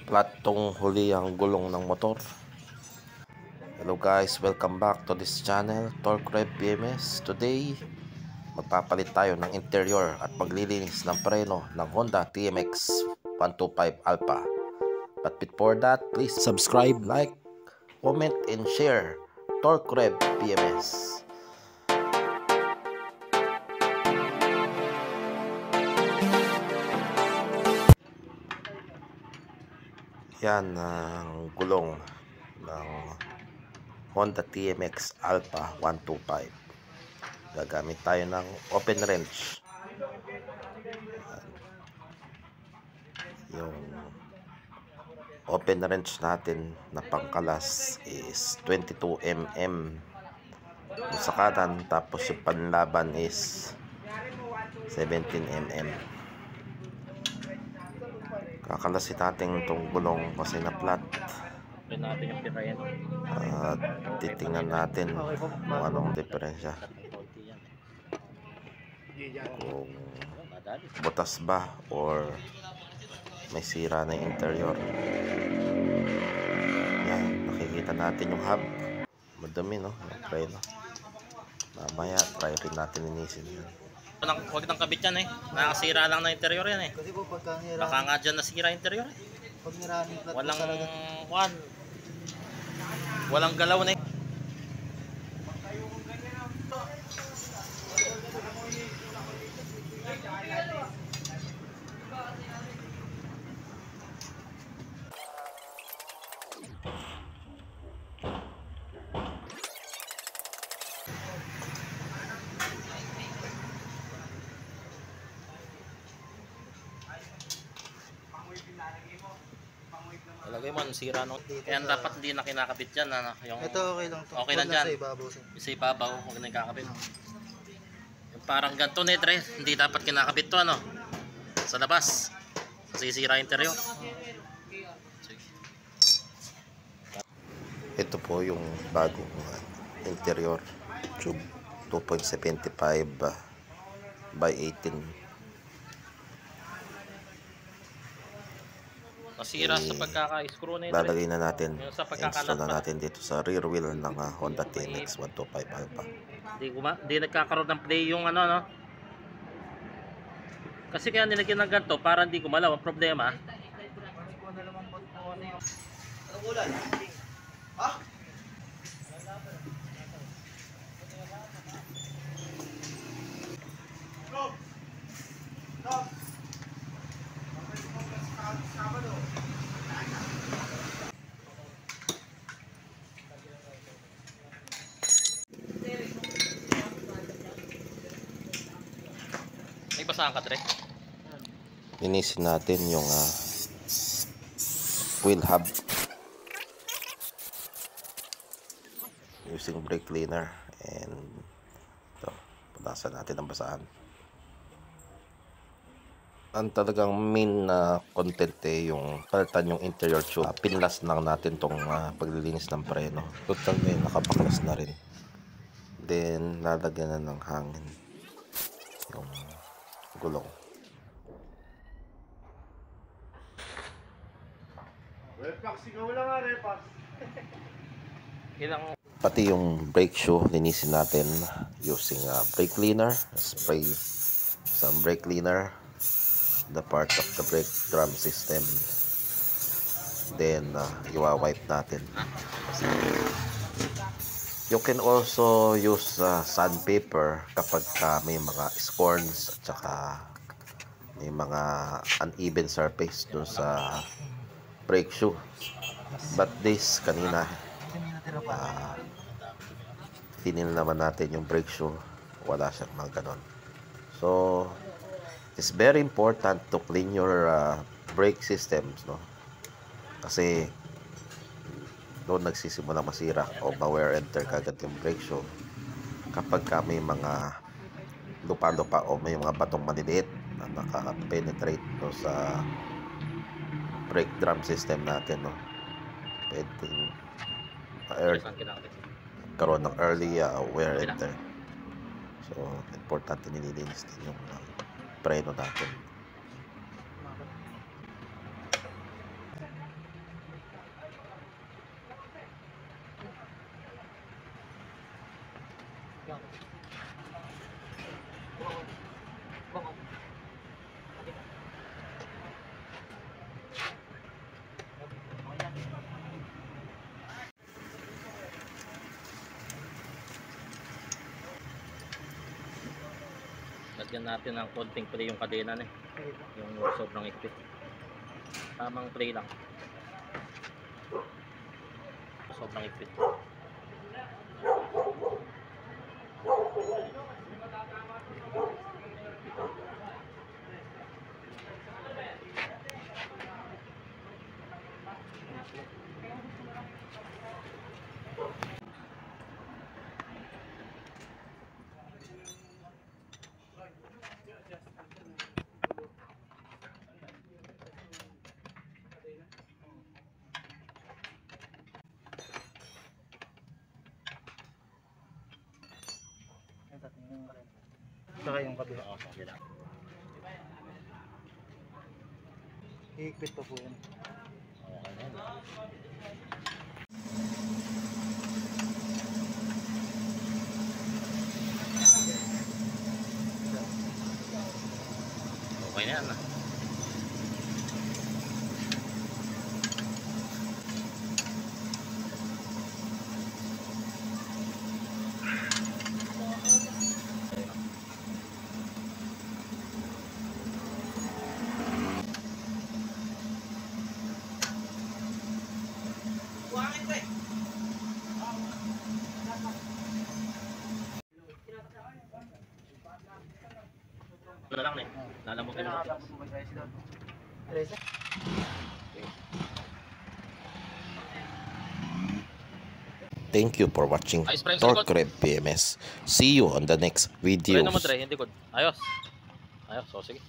platong huli ang gulong ng motor. Hello guys, welcome back to this channel, Torque Rev PMS. Today, magpapalit tayo ng interior at paglilinis ng preno ng Honda TMX 125 Alpha. But before that, please subscribe, like, comment, and share Torque Rev PMS. Yan ang gulong ng Honda TMX Alpha 125. Gagamit tayo ng open wrench. Yung open wrench natin na pangkalas is 22 mm sa kanan, tapos yung panlaban is 17 mm. Kakalasin natin itong gulong kasi na flat. Natin yung pirayan. At titingnan natin kung anong diferensya, kung butas ba or may sira na yung interior. Yan, nakikita natin yung hub, madumi, no? Preno. Mamaya try rin natin linisin yan. Huwag nang kabit yan nakasira lang na interior yan Kasi po pagka baka nga dyan nasira interior pag nirami flat walang po talaga. walang galaw Ilagay mo, sira no. Kaya dapat hindi na kinakabit yan. Yung, Ito okay lang to. Okay lang dyan. Sa ibabaw. Sa ibabaw, huwag na kakabit. Yung parang ganito netre, hindi dapat kinakabit to sa labas. Masisira interior. Ito po yung bagong interior tube 2.75 by 18. Nasira sa pagkaka-screw na ito. Lalagay na natin, Sa install na natin dito sa rear wheel ng Honda TMX 125 Alpha. Hindi nagkakaroon ng play yung Kasi kaya nilagyan ng ganito para hindi gumalaw. Ang problema, Anong ulan? Ha? may basahan ka, Tre. Linisin natin yung wheel hub using brake cleaner, and ito, punasan natin ang basahan. Ang talagang main na content yung palitan yung interior tube. Pinlas lang natin tong paglilinis ng preno. Total may nakabaklas na rin. Then lalagyan na ng hangin yung gulong. Repax, ikaw lang nga, Repax. Pati yung brake shoe linisin natin using brake cleaner. Spray some brake cleaner the part of the brake drum system, then iwa-wipe natin. You can also use sandpaper kapag may mga scorns at saka may mga uneven surface dun sa brake shoe. But this kanina tinil naman natin yung brake shoe, wala siyang mga ganon. So it's very important to clean your brake systems, no? Kasi doon nagsisimula masira o ma-wear and tear kagad yung brake shoe kapag may mga lupa-lupa o may mga batong maliliit na naka-penetrate sa brake drum system natin, no? Pwedeng karoon ng early wear and tear. So importante nililinis din yung preno natin. Lagyan natin ng konting play yung kadena na yung sobrang ikpit. Tamang play lang. Sobrang ikpit. Saka yung kabila. Oo, sige lang. Higpit pa po yan. Okay na yun. Okay na yan. Ito na lang eh. Lalamutin mo. Thank you for watching Ayos, Frank, Torque likod. Rev PMS. See you on the next Try naman, videos. Dre. Hindi good. Ayos. Ayos. So, sige.